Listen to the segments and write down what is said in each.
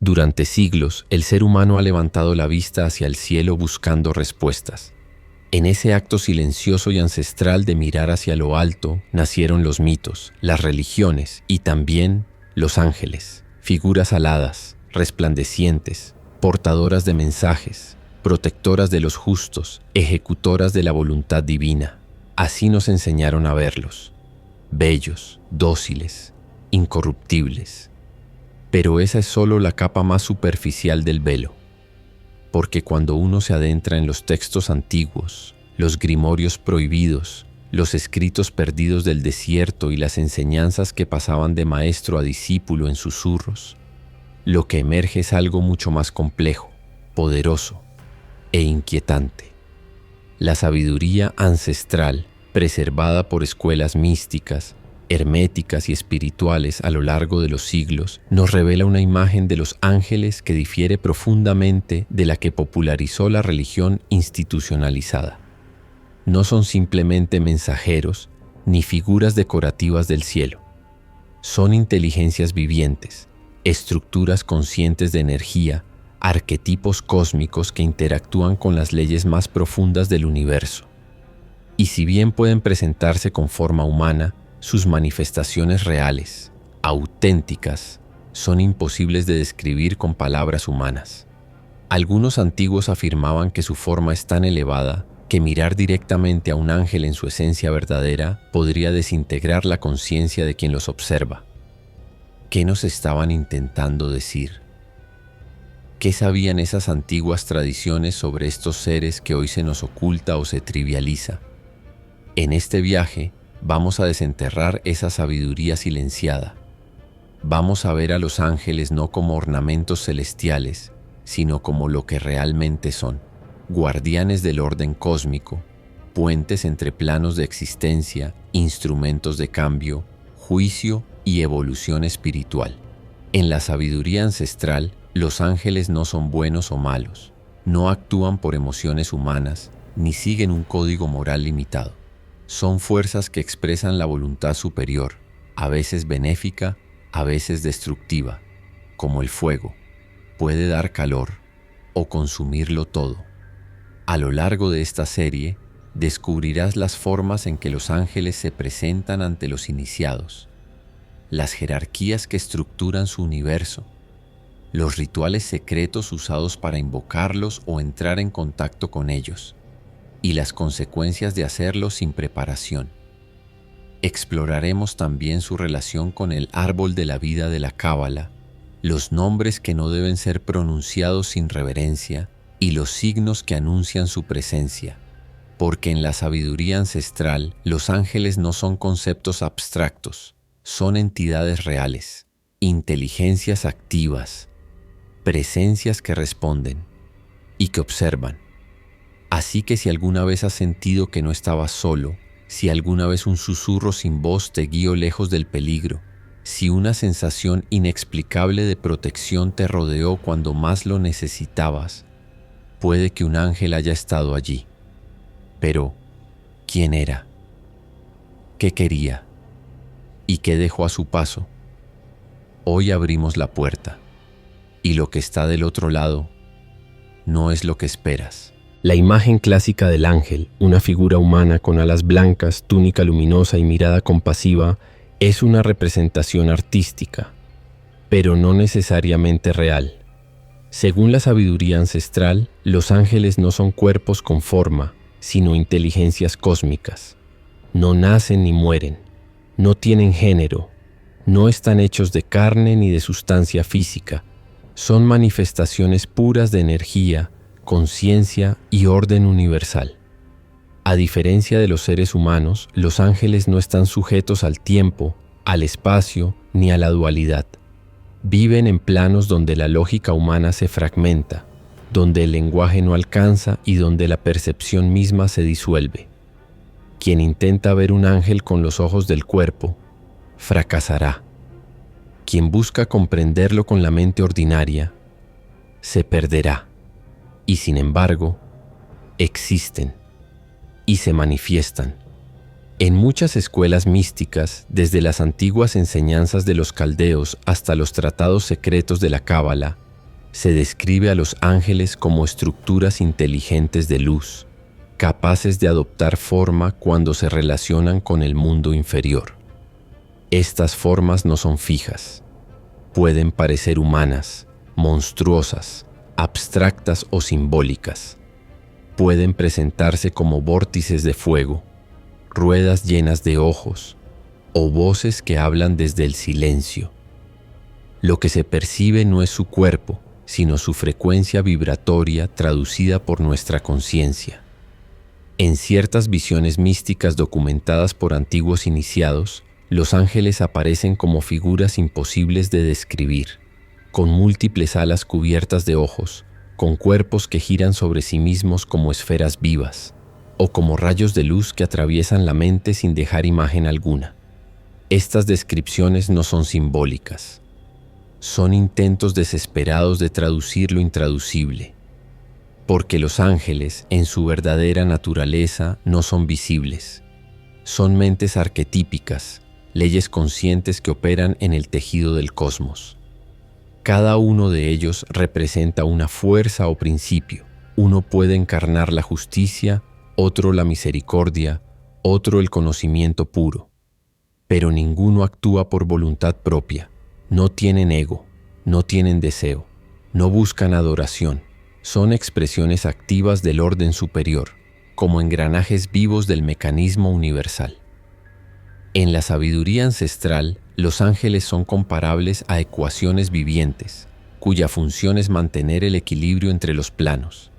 Durante siglos, el ser humano ha levantado la vista hacia el cielo buscando respuestas. En ese acto silencioso y ancestral de mirar hacia lo alto, nacieron los mitos, las religiones y también los ángeles, figuras aladas, resplandecientes, portadoras de mensajes, protectoras de los justos, ejecutoras de la voluntad divina. Así nos enseñaron a verlos, bellos, dóciles, incorruptibles. Pero esa es solo la capa más superficial del velo, porque cuando uno se adentra en los textos antiguos, los grimorios prohibidos, los escritos perdidos del desierto y las enseñanzas que pasaban de maestro a discípulo en susurros, lo que emerge es algo mucho más complejo, poderoso e inquietante. La sabiduría ancestral, preservada por escuelas místicas, herméticas y espirituales a lo largo de los siglos, nos revela una imagen de los ángeles que difiere profundamente de la que popularizó la religión institucionalizada. No son simplemente mensajeros ni figuras decorativas del cielo. Son inteligencias vivientes, estructuras conscientes de energía, arquetipos cósmicos que interactúan con las leyes más profundas del universo. Y si bien pueden presentarse con forma humana, sus manifestaciones reales, auténticas, son imposibles de describir con palabras humanas. Algunos antiguos afirmaban que su forma es tan elevada que mirar directamente a un ángel en su esencia verdadera podría desintegrar la conciencia de quien los observa. ¿Qué nos estaban intentando decir? ¿Qué sabían esas antiguas tradiciones sobre estos seres que hoy se nos oculta o se trivializa? En este viaje, vamos a desenterrar esa sabiduría silenciada. Vamos a ver a los ángeles no como ornamentos celestiales, sino como lo que realmente son, guardianes del orden cósmico, puentes entre planos de existencia, instrumentos de cambio, juicio y evolución espiritual. En la sabiduría ancestral, los ángeles no son buenos o malos, no actúan por emociones humanas, ni siguen un código moral limitado. Son fuerzas que expresan la voluntad superior, a veces benéfica, a veces destructiva, como el fuego. Puede dar calor o consumirlo todo. A lo largo de esta serie, descubrirás las formas en que los ángeles se presentan ante los iniciados, las jerarquías que estructuran su universo, los rituales secretos usados para invocarlos o entrar en contacto con ellos, y las consecuencias de hacerlo sin preparación. Exploraremos también su relación con el árbol de la vida de la Cábala, los nombres que no deben ser pronunciados sin reverencia y los signos que anuncian su presencia, porque en la sabiduría ancestral los ángeles no son conceptos abstractos, son entidades reales, inteligencias activas, presencias que responden y que observan. Así que si alguna vez has sentido que no estabas solo, si alguna vez un susurro sin voz te guió lejos del peligro, si una sensación inexplicable de protección te rodeó cuando más lo necesitabas, puede que un ángel haya estado allí. Pero, ¿quién era? ¿Qué quería? ¿Y qué dejó a su paso? Hoy abrimos la puerta, y lo que está del otro lado no es lo que esperas. La imagen clásica del ángel, una figura humana con alas blancas, túnica luminosa y mirada compasiva, es una representación artística, pero no necesariamente real. Según la sabiduría ancestral, los ángeles no son cuerpos con forma, sino inteligencias cósmicas. No nacen ni mueren, no tienen género, no están hechos de carne ni de sustancia física, son manifestaciones puras de energía, conciencia y orden universal. A diferencia de los seres humanos, los ángeles no están sujetos al tiempo, al espacio ni a la dualidad. Viven en planos donde la lógica humana se fragmenta, donde el lenguaje no alcanza y donde la percepción misma se disuelve. Quien intenta ver un ángel con los ojos del cuerpo, fracasará. Quien busca comprenderlo con la mente ordinaria, se perderá. Y sin embargo, existen y se manifiestan. En muchas escuelas místicas, desde las antiguas enseñanzas de los caldeos hasta los tratados secretos de la Cábala, Se describe a los ángeles como estructuras inteligentes de luz, capaces de adoptar forma cuando se relacionan con el mundo inferior. Estas formas no son fijas. Pueden parecer humanas, monstruosas, abstractas o simbólicas. Pueden presentarse como vórtices de fuego, ruedas llenas de ojos o voces que hablan desde el silencio. Lo que se percibe no es su cuerpo, sino su frecuencia vibratoria traducida por nuestra conciencia. En ciertas visiones místicas documentadas por antiguos iniciados, los ángeles aparecen como figuras imposibles de describir, con múltiples alas cubiertas de ojos, con cuerpos que giran sobre sí mismos como esferas vivas, o como rayos de luz que atraviesan la mente sin dejar imagen alguna. Estas descripciones no son simbólicas. Son intentos desesperados de traducir lo intraducible, porque los ángeles, en su verdadera naturaleza, no son visibles. Son mentes arquetípicas, leyes conscientes que operan en el tejido del cosmos. Cada uno de ellos representa una fuerza o principio. Uno puede encarnar la justicia, otro la misericordia, otro el conocimiento puro. Pero ninguno actúa por voluntad propia. No tienen ego, no tienen deseo, no buscan adoración. Son expresiones activas del orden superior, como engranajes vivos del mecanismo universal. En la sabiduría ancestral, los ángeles son comparables a ecuaciones vivientes, cuya función es mantener el equilibrio entre los planos.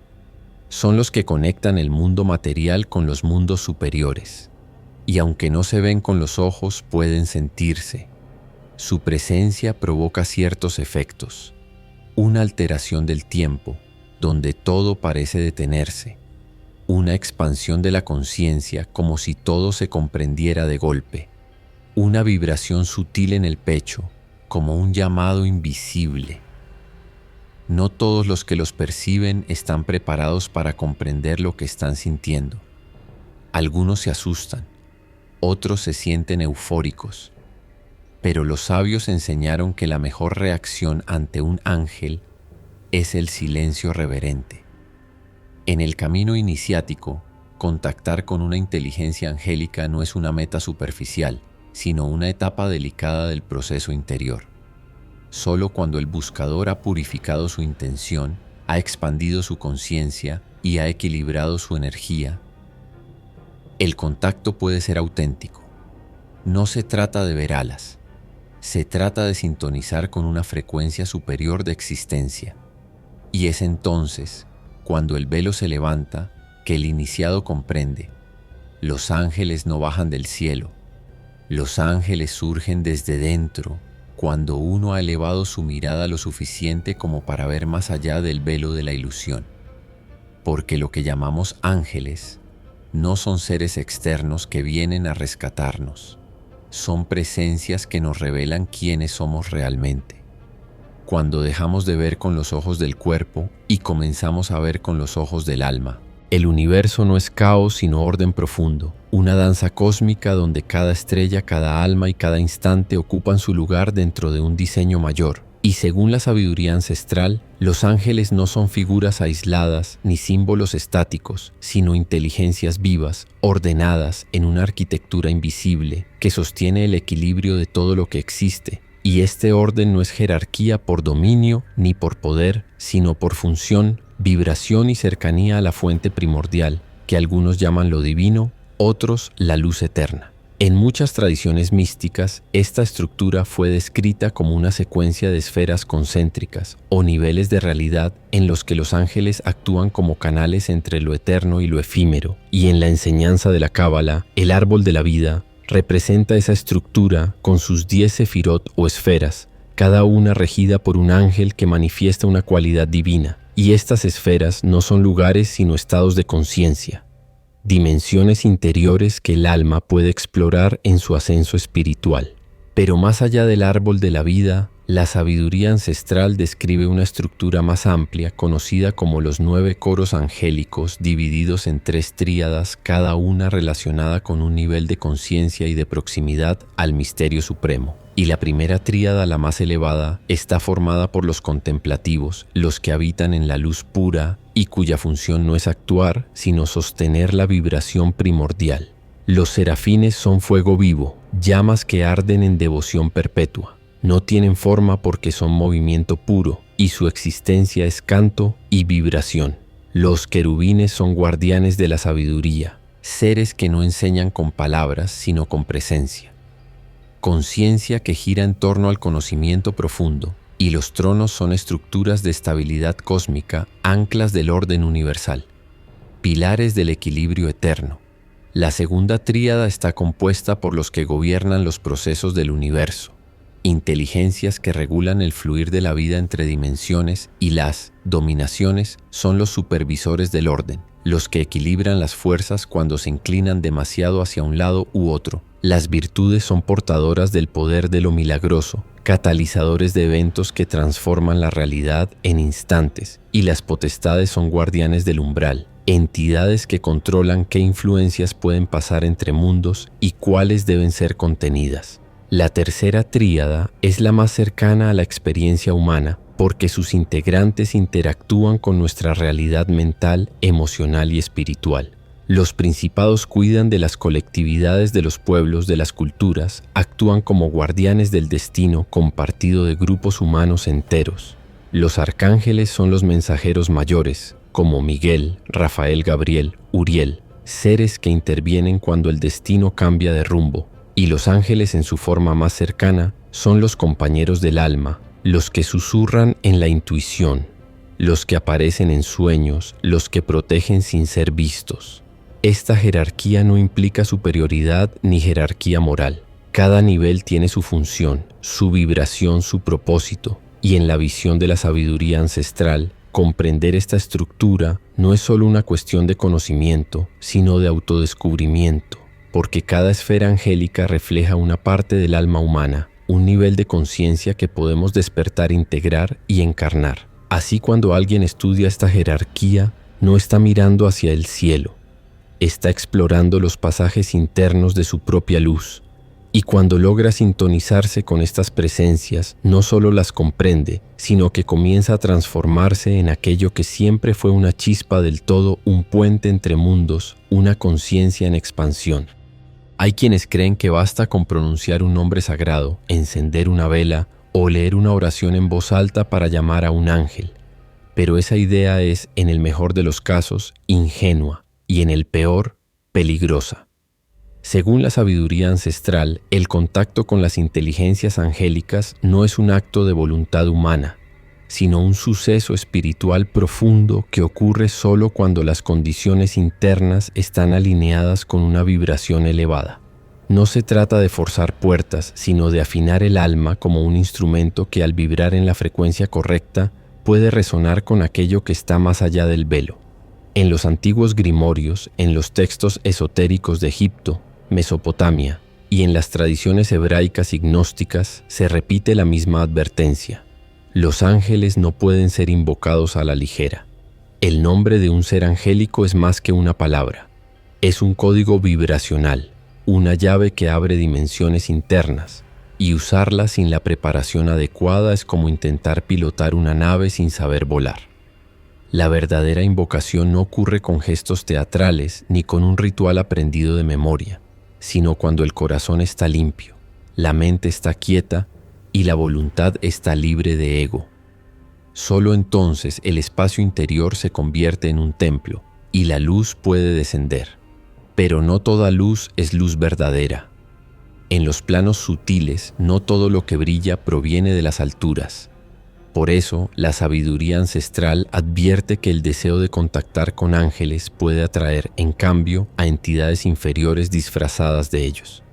Son los que conectan el mundo material con los mundos superiores, y aunque no se ven con los ojos, pueden sentirse. Su presencia provoca ciertos efectos, una alteración del tiempo, donde todo parece detenerse, una expansión de la conciencia como si todo se comprendiera de golpe, una vibración sutil en el pecho, como un llamado invisible. No todos los que los perciben están preparados para comprender lo que están sintiendo. Algunos se asustan, otros se sienten eufóricos. Pero los sabios enseñaron que la mejor reacción ante un ángel es el silencio reverente. En el camino iniciático, contactar con una inteligencia angélica no es una meta superficial, sino una etapa delicada del proceso interior. Solo cuando el buscador ha purificado su intención, ha expandido su conciencia y ha equilibrado su energía, el contacto puede ser auténtico. No se trata de ver alas. Se trata de sintonizar con una frecuencia superior de existencia. Y es entonces, cuando el velo se levanta, que el iniciado comprende. Los ángeles no bajan del cielo. Los ángeles surgen desde dentro, cuando uno ha elevado su mirada lo suficiente como para ver más allá del velo de la ilusión. Porque lo que llamamos ángeles no son seres externos que vienen a rescatarnos. Son presencias que nos revelan quiénes somos realmente. Cuando dejamos de ver con los ojos del cuerpo y comenzamos a ver con los ojos del alma, el universo no es caos sino orden profundo, una danza cósmica donde cada estrella, cada alma y cada instante ocupan su lugar dentro de un diseño mayor. Y según la sabiduría ancestral, los ángeles no son figuras aisladas ni símbolos estáticos, sino inteligencias vivas, ordenadas en una arquitectura invisible que sostiene el equilibrio de todo lo que existe. Y este orden no es jerarquía por dominio ni por poder, sino por función, vibración y cercanía a la fuente primordial, que algunos llaman lo divino, otros la luz eterna. En muchas tradiciones místicas, esta estructura fue descrita como una secuencia de esferas concéntricas o niveles de realidad en los que los ángeles actúan como canales entre lo eterno y lo efímero. Y en la enseñanza de la Cábala, el árbol de la vida representa esa estructura con sus 10 sefirot o esferas, cada una regida por un ángel que manifiesta una cualidad divina. Y estas esferas no son lugares sino estados de conciencia, dimensiones interiores que el alma puede explorar en su ascenso espiritual. Pero más allá del árbol de la vida, la sabiduría ancestral describe una estructura más amplia conocida como los 9 coros angélicos divididos en 3 tríadas, cada una relacionada con un nivel de conciencia y de proximidad al misterio supremo. Y la primera tríada, la más elevada, está formada por los contemplativos, los que habitan en la luz pura y cuya función no es actuar, sino sostener la vibración primordial. Los serafines son fuego vivo, llamas que arden en devoción perpetua. No tienen forma porque son movimiento puro, y su existencia es canto y vibración. Los querubines son guardianes de la sabiduría, seres que no enseñan con palabras, sino con presencia. Conciencia que gira en torno al conocimiento profundo, y los tronos son estructuras de estabilidad cósmica, anclas del orden universal, pilares del equilibrio eterno. La segunda tríada está compuesta por los que gobiernan los procesos del universo, inteligencias que regulan el fluir de la vida entre dimensiones, y las dominaciones son los supervisores del orden, los que equilibran las fuerzas cuando se inclinan demasiado hacia un lado u otro. Las virtudes son portadoras del poder de lo milagroso, catalizadores de eventos que transforman la realidad en instantes, y las potestades son guardianes del umbral, entidades que controlan qué influencias pueden pasar entre mundos y cuáles deben ser contenidas. La tercera tríada es la más cercana a la experiencia humana porque sus integrantes interactúan con nuestra realidad mental, emocional y espiritual. Los principados cuidan de las colectividades de los pueblos, de las culturas, actúan como guardianes del destino compartido de grupos humanos enteros. Los arcángeles son los mensajeros mayores, como Miguel, Rafael, Gabriel, Uriel, seres que intervienen cuando el destino cambia de rumbo. Y los ángeles en su forma más cercana son los compañeros del alma, los que susurran en la intuición, los que aparecen en sueños, los que protegen sin ser vistos. Esta jerarquía no implica superioridad ni jerarquía moral. Cada nivel tiene su función, su vibración, su propósito, y en la visión de la sabiduría ancestral, comprender esta estructura no es solo una cuestión de conocimiento, sino de autodescubrimiento, porque cada esfera angélica refleja una parte del alma humana, un nivel de conciencia que podemos despertar, integrar y encarnar. Así, cuando alguien estudia esta jerarquía, no está mirando hacia el cielo, está explorando los pasajes internos de su propia luz, y cuando logra sintonizarse con estas presencias, no solo las comprende, sino que comienza a transformarse en aquello que siempre fue una chispa del todo, un puente entre mundos, una conciencia en expansión. Hay quienes creen que basta con pronunciar un nombre sagrado, encender una vela o leer una oración en voz alta para llamar a un ángel, pero esa idea es, en el mejor de los casos, ingenua y en el peor, peligrosa. Según la sabiduría ancestral, el contacto con las inteligencias angélicas no es un acto de voluntad humana, sino un suceso espiritual profundo que ocurre solo cuando las condiciones internas están alineadas con una vibración elevada. No se trata de forzar puertas, sino de afinar el alma como un instrumento que, al vibrar en la frecuencia correcta, puede resonar con aquello que está más allá del velo. En los antiguos grimorios, en los textos esotéricos de Egipto, Mesopotamia y en las tradiciones hebraicas y gnósticas se repite la misma advertencia. Los ángeles no pueden ser invocados a la ligera. El nombre de un ser angélico es más que una palabra. Es un código vibracional, una llave que abre dimensiones internas, y usarla sin la preparación adecuada es como intentar pilotar una nave sin saber volar. La verdadera invocación no ocurre con gestos teatrales ni con un ritual aprendido de memoria, sino cuando el corazón está limpio, la mente está quieta y la voluntad está libre de ego. Solo entonces el espacio interior se convierte en un templo y la luz puede descender. Pero no toda luz es luz verdadera. En los planos sutiles, no todo lo que brilla proviene de las alturas. Por eso, la sabiduría ancestral advierte que el deseo de contactar con ángeles puede atraer, en cambio, a entidades inferiores disfrazadas de ellos.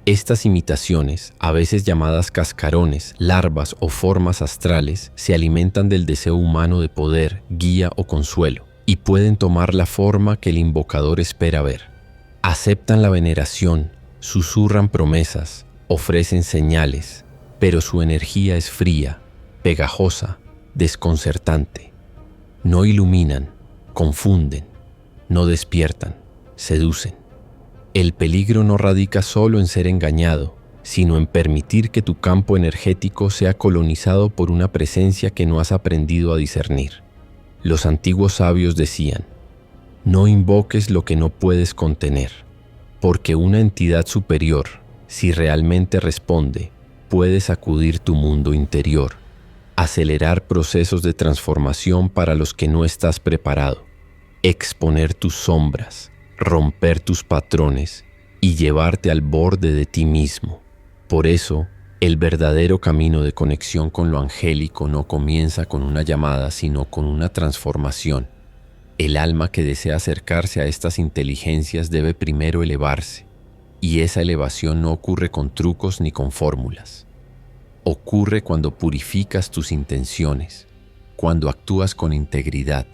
Estas imitaciones, a veces llamadas cascarones, larvas o formas astrales, se alimentan del deseo humano de poder, guía o consuelo, y pueden tomar la forma que el invocador espera ver. Aceptan la veneración, susurran promesas, ofrecen señales, pero su energía es fría, pegajosa, desconcertante. No iluminan, confunden, no despiertan, seducen. El peligro no radica solo en ser engañado, sino en permitir que tu campo energético sea colonizado por una presencia que no has aprendido a discernir. Los antiguos sabios decían: no invoques lo que no puedes contener, porque una entidad superior, si realmente responde, puede sacudir tu mundo interior, acelerar procesos de transformación para los que no estás preparado, exponer tus sombras, romper tus patrones y llevarte al borde de ti mismo. Por eso, el verdadero camino de conexión con lo angélico no comienza con una llamada, sino con una transformación. El alma que desea acercarse a estas inteligencias debe primero elevarse, y esa elevación no ocurre con trucos ni con fórmulas. Ocurre cuando purificas tus intenciones, cuando actúas con integridad,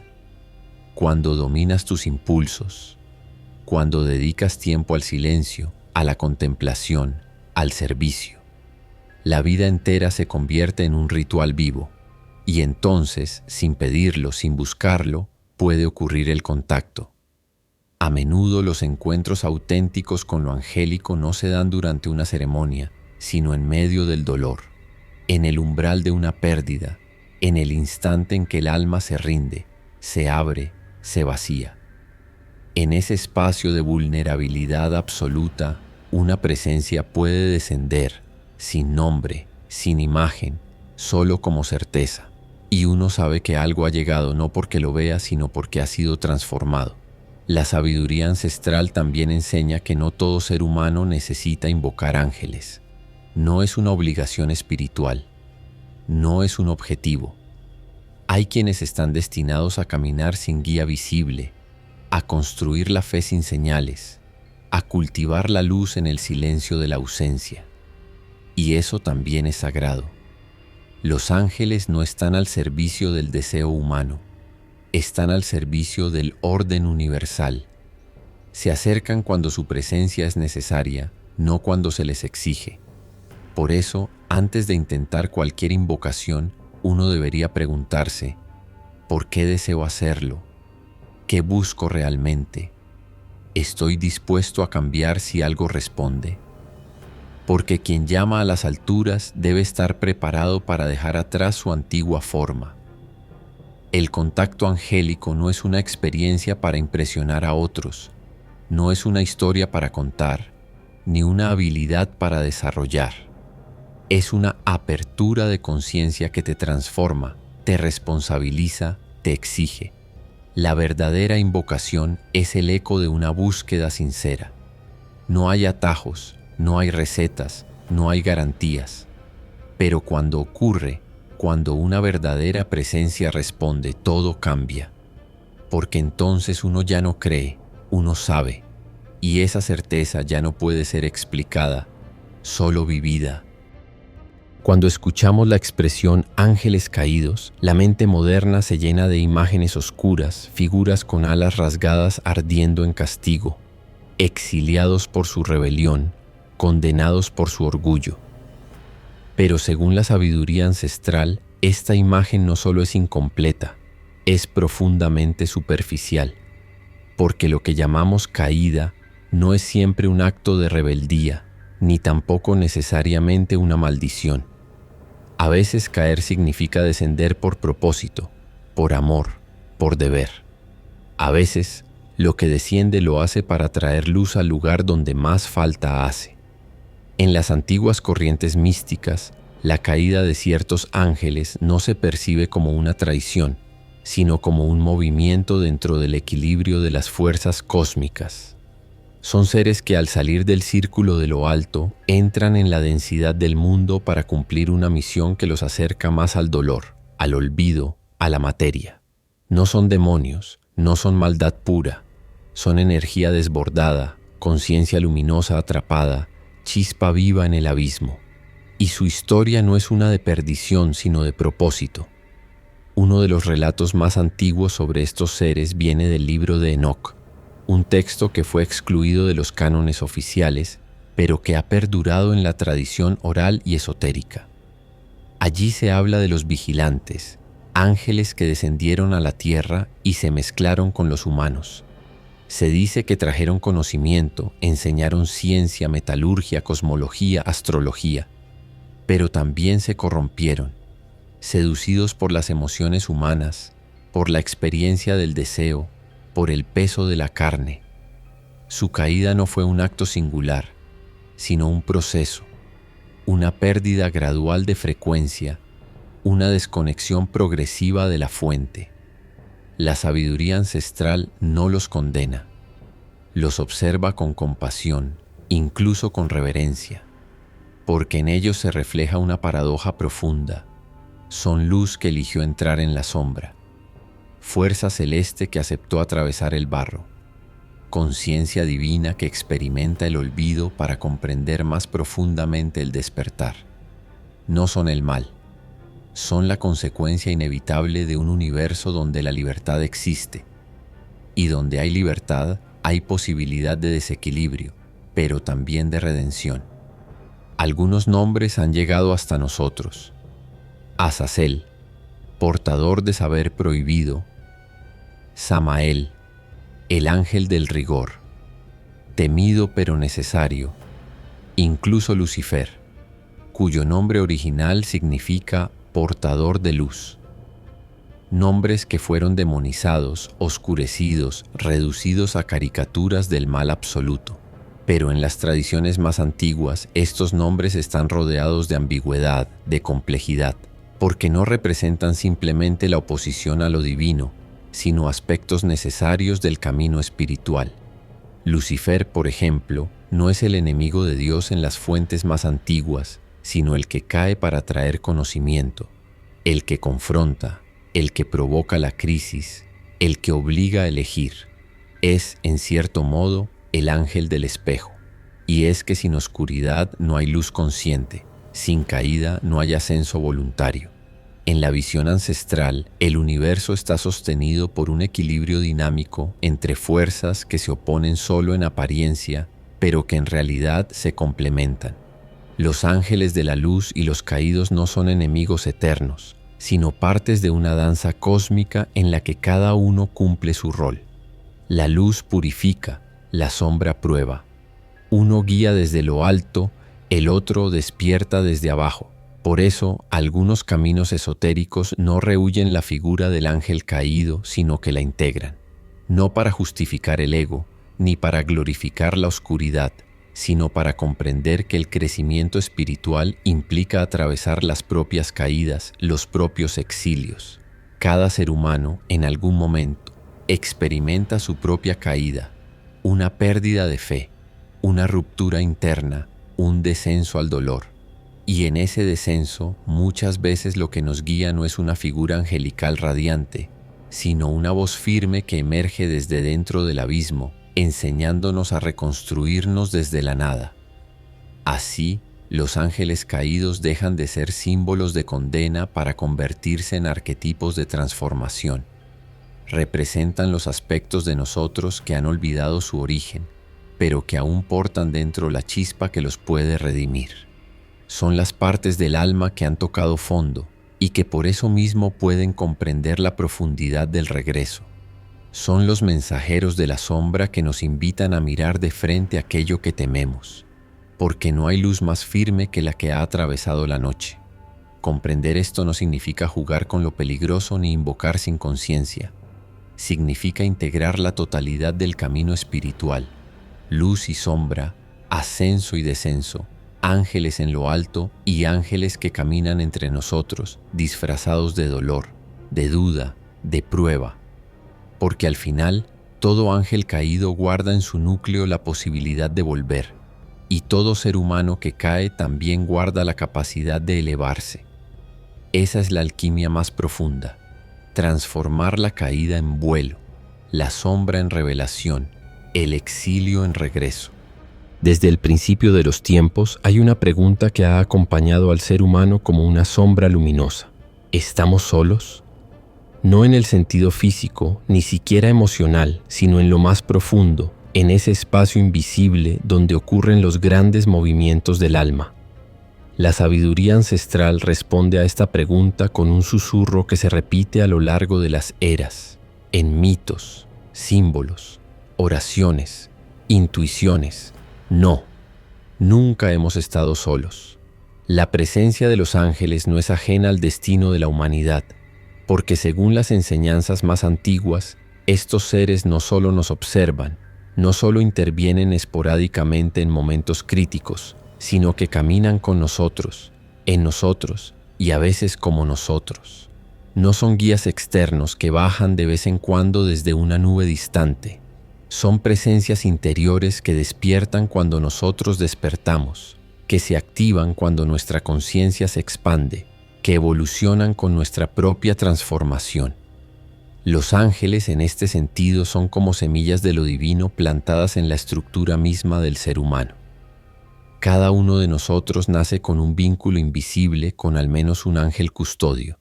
cuando dominas tus impulsos, cuando dedicas tiempo al silencio, a la contemplación, al servicio. La vida entera se convierte en un ritual vivo, y entonces, sin pedirlo, sin buscarlo, puede ocurrir el contacto. A menudo los encuentros auténticos con lo angélico no se dan durante una ceremonia, sino en medio del dolor, en el umbral de una pérdida, en el instante en que el alma se rinde, se abre, se vacía. En ese espacio de vulnerabilidad absoluta, una presencia puede descender, sin nombre, sin imagen, solo como certeza. Y uno sabe que algo ha llegado no porque lo vea, sino porque ha sido transformado. La sabiduría ancestral también enseña que no todo ser humano necesita invocar ángeles. No es una obligación espiritual. No es un objetivo. Hay quienes están destinados a caminar sin guía visible, a construir la fe sin señales, a cultivar la luz en el silencio de la ausencia. Y eso también es sagrado. Los ángeles no están al servicio del deseo humano, están al servicio del orden universal. Se acercan cuando su presencia es necesaria, no cuando se les exige. Por eso, antes de intentar cualquier invocación, uno debería preguntarse: ¿por qué deseo hacerlo? ¿Qué busco realmente? ¿Estoy dispuesto a cambiar si algo responde? Porque quien llama a las alturas debe estar preparado para dejar atrás su antigua forma. El contacto angélico no es una experiencia para impresionar a otros, no es una historia para contar, ni una habilidad para desarrollar. Es una apertura de conciencia que te transforma, te responsabiliza, te exige. La verdadera invocación es el eco de una búsqueda sincera. No hay atajos, no hay recetas, no hay garantías. Pero cuando ocurre, cuando una verdadera presencia responde, todo cambia. Porque entonces uno ya no cree, uno sabe. Y esa certeza ya no puede ser explicada, solo vivida. Cuando escuchamos la expresión ángeles caídos, la mente moderna se llena de imágenes oscuras, figuras con alas rasgadas ardiendo en castigo, exiliados por su rebelión, condenados por su orgullo. Pero según la sabiduría ancestral, esta imagen no solo es incompleta, es profundamente superficial, porque lo que llamamos caída no es siempre un acto de rebeldía, ni tampoco necesariamente una maldición. A veces caer significa descender por propósito, por amor, por deber. A veces, lo que desciende lo hace para traer luz al lugar donde más falta hace. En las antiguas corrientes místicas, la caída de ciertos ángeles no se percibe como una traición, sino como un movimiento dentro del equilibrio de las fuerzas cósmicas. Son seres que al salir del círculo de lo alto, entran en la densidad del mundo para cumplir una misión que los acerca más al dolor, al olvido, a la materia. No son demonios, no son maldad pura, son energía desbordada, conciencia luminosa atrapada, chispa viva en el abismo. Y su historia no es una de perdición, sino de propósito. Uno de los relatos más antiguos sobre estos seres viene del libro de Enoc, un texto que fue excluido de los cánones oficiales, pero que ha perdurado en la tradición oral y esotérica. Allí se habla de los vigilantes, ángeles que descendieron a la tierra y se mezclaron con los humanos. Se dice que trajeron conocimiento, enseñaron ciencia, metalurgia, cosmología, astrología, pero también se corrompieron, seducidos por las emociones humanas, por la experiencia del deseo, por el peso de la carne. Su caída no fue un acto singular, sino un proceso, una pérdida gradual de frecuencia, una desconexión progresiva de la fuente. La sabiduría ancestral no los condena, los observa con compasión, incluso con reverencia, porque en ellos se refleja una paradoja profunda. Son luz que eligió entrar en la sombra, fuerza celeste que aceptó atravesar el barro, conciencia divina que experimenta el olvido para comprender más profundamente el despertar. No son el mal, son la consecuencia inevitable de un universo donde la libertad existe, y donde hay libertad hay posibilidad de desequilibrio, pero también de redención. Algunos nombres han llegado hasta nosotros. Azazel, portador de saber prohibido. Samael, el ángel del rigor, temido pero necesario. Incluso Lucifer, cuyo nombre original significa portador de luz. Nombres que fueron demonizados, oscurecidos, reducidos a caricaturas del mal absoluto. Pero en las tradiciones más antiguas, estos nombres están rodeados de ambigüedad, de complejidad, porque no representan simplemente la oposición a lo divino, sino aspectos necesarios del camino espiritual. Lucifer, por ejemplo, no es el enemigo de Dios en las fuentes más antiguas, sino el que cae para traer conocimiento, el que confronta, el que provoca la crisis, el que obliga a elegir. Es, en cierto modo, el ángel del espejo. Y es que sin oscuridad no hay luz consciente, sin caída no hay ascenso voluntario. En la visión ancestral, el universo está sostenido por un equilibrio dinámico entre fuerzas que se oponen solo en apariencia, pero que en realidad se complementan. Los ángeles de la luz y los caídos no son enemigos eternos, sino partes de una danza cósmica en la que cada uno cumple su rol. La luz purifica, la sombra prueba. Uno guía desde lo alto, el otro despierta desde abajo. Por eso, algunos caminos esotéricos no rehúyen la figura del ángel caído, sino que la integran. No para justificar el ego, ni para glorificar la oscuridad, sino para comprender que el crecimiento espiritual implica atravesar las propias caídas, los propios exilios. Cada ser humano, en algún momento, experimenta su propia caída, una pérdida de fe, una ruptura interna, un descenso al dolor. Y en ese descenso, muchas veces lo que nos guía no es una figura angelical radiante, sino una voz firme que emerge desde dentro del abismo, enseñándonos a reconstruirnos desde la nada. Así, los ángeles caídos dejan de ser símbolos de condena para convertirse en arquetipos de transformación. Representan los aspectos de nosotros que han olvidado su origen, pero que aún portan dentro la chispa que los puede redimir. Son las partes del alma que han tocado fondo y que por eso mismo pueden comprender la profundidad del regreso. Son los mensajeros de la sombra que nos invitan a mirar de frente aquello que tememos, porque no hay luz más firme que la que ha atravesado la noche. Comprender esto no significa jugar con lo peligroso ni invocar sin conciencia. Significa integrar la totalidad del camino espiritual, luz y sombra, ascenso y descenso, ángeles en lo alto y ángeles que caminan entre nosotros, disfrazados de dolor, de duda, de prueba. Porque al final, todo ángel caído guarda en su núcleo la posibilidad de volver, y todo ser humano que cae también guarda la capacidad de elevarse. Esa es la alquimia más profunda, transformar la caída en vuelo, la sombra en revelación, el exilio en regreso. Desde el principio de los tiempos hay una pregunta que ha acompañado al ser humano como una sombra luminosa. ¿Estamos solos? No en el sentido físico, ni siquiera emocional, sino en lo más profundo, en ese espacio invisible donde ocurren los grandes movimientos del alma. La sabiduría ancestral responde a esta pregunta con un susurro que se repite a lo largo de las eras, en mitos, símbolos, oraciones, intuiciones. No, nunca hemos estado solos. La presencia de los ángeles no es ajena al destino de la humanidad, porque según las enseñanzas más antiguas, estos seres no solo nos observan, no solo intervienen esporádicamente en momentos críticos, sino que caminan con nosotros, en nosotros y a veces como nosotros. No son guías externos que bajan de vez en cuando desde una nube distante. Son presencias interiores que despiertan cuando nosotros despertamos, que se activan cuando nuestra conciencia se expande, que evolucionan con nuestra propia transformación. Los ángeles en este sentido son como semillas de lo divino plantadas en la estructura misma del ser humano. Cada uno de nosotros nace con un vínculo invisible con al menos un ángel custodio.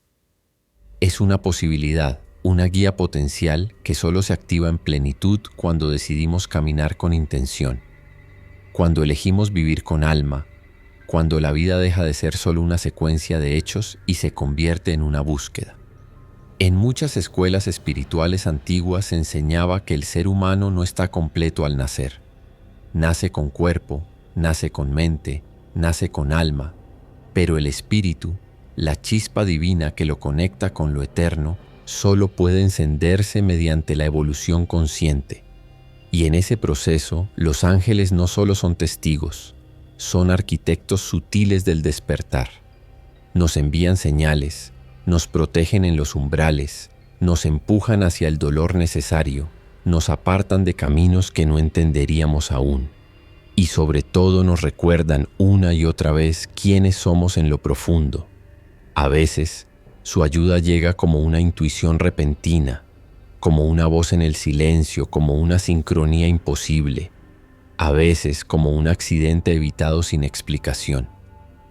Es una posibilidad, una guía potencial que solo se activa en plenitud cuando decidimos caminar con intención, cuando elegimos vivir con alma, cuando la vida deja de ser solo una secuencia de hechos y se convierte en una búsqueda. En muchas escuelas espirituales antiguas se enseñaba que el ser humano no está completo al nacer. Nace con cuerpo, nace con mente, nace con alma, pero el espíritu, la chispa divina que lo conecta con lo eterno, solo puede encenderse mediante la evolución consciente. Y en ese proceso, los ángeles no solo son testigos, son arquitectos sutiles del despertar. Nos envían señales, nos protegen en los umbrales, nos empujan hacia el dolor necesario, nos apartan de caminos que no entenderíamos aún. Y sobre todo nos recuerdan una y otra vez quiénes somos en lo profundo. A veces, su ayuda llega como una intuición repentina, como una voz en el silencio, como una sincronía imposible. A veces como un accidente evitado sin explicación.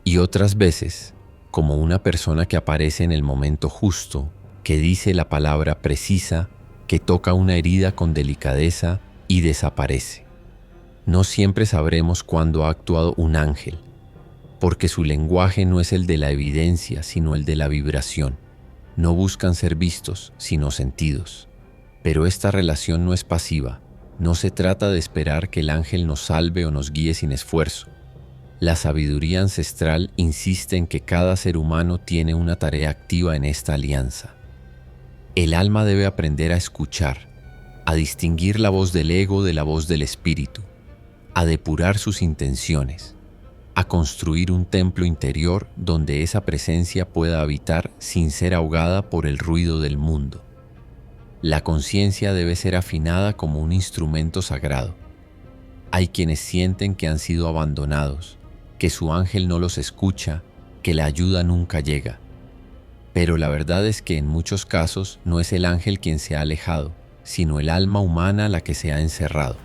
Y otras veces como una persona que aparece en el momento justo, que dice la palabra precisa, que toca una herida con delicadeza y desaparece. No siempre sabremos cuándo ha actuado un ángel, porque su lenguaje no es el de la evidencia, sino el de la vibración. No buscan ser vistos, sino sentidos. Pero esta relación no es pasiva. No se trata de esperar que el ángel nos salve o nos guíe sin esfuerzo. La sabiduría ancestral insiste en que cada ser humano tiene una tarea activa en esta alianza. El alma debe aprender a escuchar, a distinguir la voz del ego de la voz del espíritu, a depurar sus intenciones, a construir un templo interior donde esa presencia pueda habitar sin ser ahogada por el ruido del mundo. La conciencia debe ser afinada como un instrumento sagrado. Hay quienes sienten que han sido abandonados, que su ángel no los escucha, que la ayuda nunca llega. Pero la verdad es que en muchos casos no es el ángel quien se ha alejado, sino el alma humana la que se ha encerrado.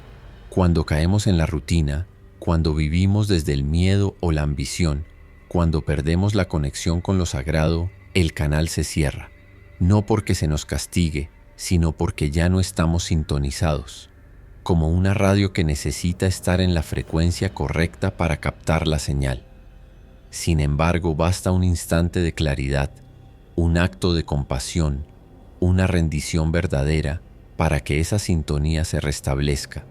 Cuando caemos en la rutina, cuando vivimos desde el miedo o la ambición, cuando perdemos la conexión con lo sagrado, el canal se cierra. No porque se nos castigue, sino porque ya no estamos sintonizados, como una radio que necesita estar en la frecuencia correcta para captar la señal. Sin embargo, basta un instante de claridad, un acto de compasión, una rendición verdadera para que esa sintonía se restablezca.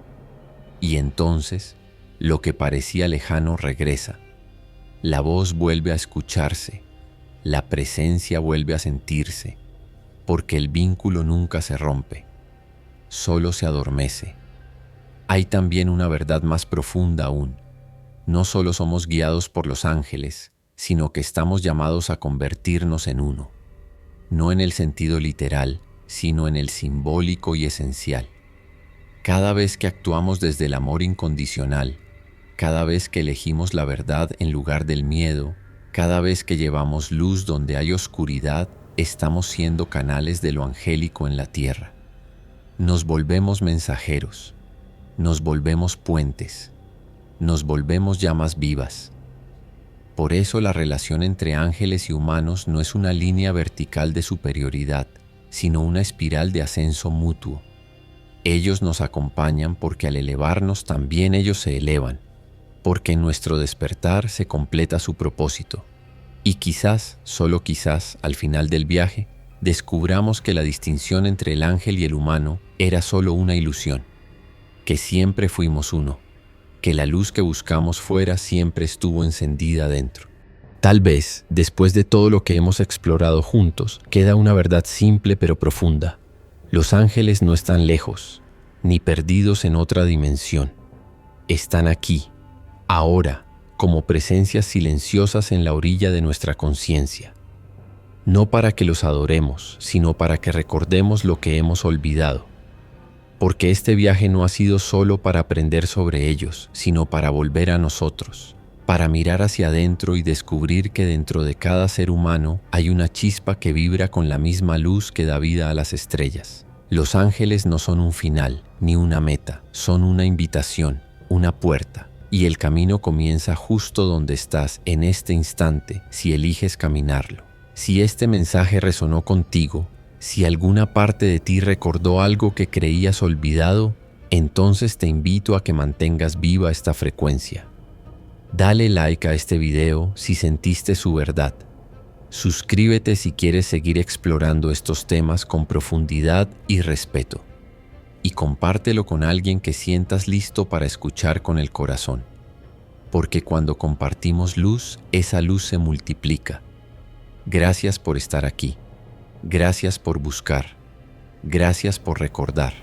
Y entonces, lo que parecía lejano regresa. La voz vuelve a escucharse, la presencia vuelve a sentirse, porque el vínculo nunca se rompe, solo se adormece. Hay también una verdad más profunda aún. No solo somos guiados por los ángeles, sino que estamos llamados a convertirnos en uno. No en el sentido literal, sino en el simbólico y esencial. Cada vez que actuamos desde el amor incondicional, cada vez que elegimos la verdad en lugar del miedo, cada vez que llevamos luz donde hay oscuridad, estamos siendo canales de lo angélico en la tierra. Nos volvemos mensajeros, nos volvemos puentes, nos volvemos llamas vivas. Por eso la relación entre ángeles y humanos no es una línea vertical de superioridad, sino una espiral de ascenso mutuo. Ellos nos acompañan porque al elevarnos también ellos se elevan, porque en nuestro despertar se completa su propósito. Y quizás, solo quizás, al final del viaje, descubramos que la distinción entre el ángel y el humano era solo una ilusión. que siempre fuimos uno, que la luz que buscamos fuera siempre estuvo encendida dentro. Tal vez, después de todo lo que hemos explorado juntos, queda una verdad simple pero profunda. Los ángeles no están lejos, ni perdidos en otra dimensión. Están aquí, ahora, como presencias silenciosas en la orilla de nuestra conciencia. No para que los adoremos, sino para que recordemos lo que hemos olvidado. Porque este viaje no ha sido solo para aprender sobre ellos, sino para volver a nosotros, para mirar hacia adentro y descubrir que dentro de cada ser humano hay una chispa que vibra con la misma luz que da vida a las estrellas. Los ángeles no son un final, ni una meta, son una invitación, una puerta, y el camino comienza justo donde estás en este instante si eliges caminarlo. Si este mensaje resonó contigo, si alguna parte de ti recordó algo que creías olvidado, entonces te invito a que mantengas viva esta frecuencia. Dale like a este video si sentiste su verdad. Suscríbete si quieres seguir explorando estos temas con profundidad y respeto. Y compártelo con alguien que sientas listo para escuchar con el corazón. Porque cuando compartimos luz, esa luz se multiplica. Gracias por estar aquí. Gracias por buscar. Gracias por recordar.